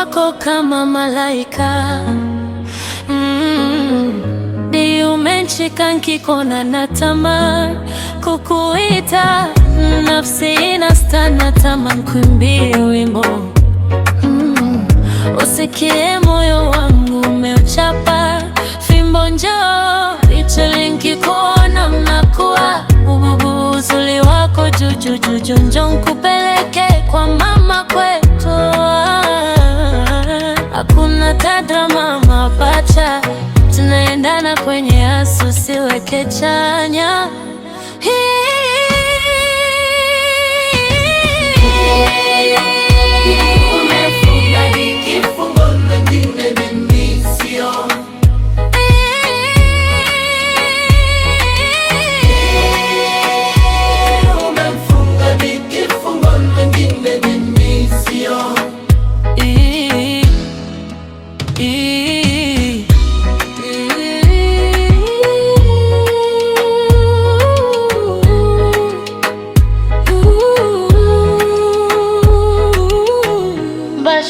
wako kama malaika. Ni umenishika nkikona na tamaa kukuita, nafsi inastana tamaa kuimbie wimbo. Usikie moyo wangu umeuchapa fimbo, njoo ichili nkikuona mnakuwa bububu. Uzuri wako jujujuju, njoo nkupeleke kwa mama kwetu. Hakuna tadrama mapacha, tunaendana kwenye asu, siweke chanya.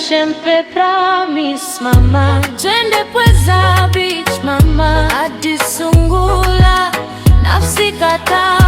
Sempre promise mama, twende Pweza Beach mama, hadi Sungula, nafsi kataa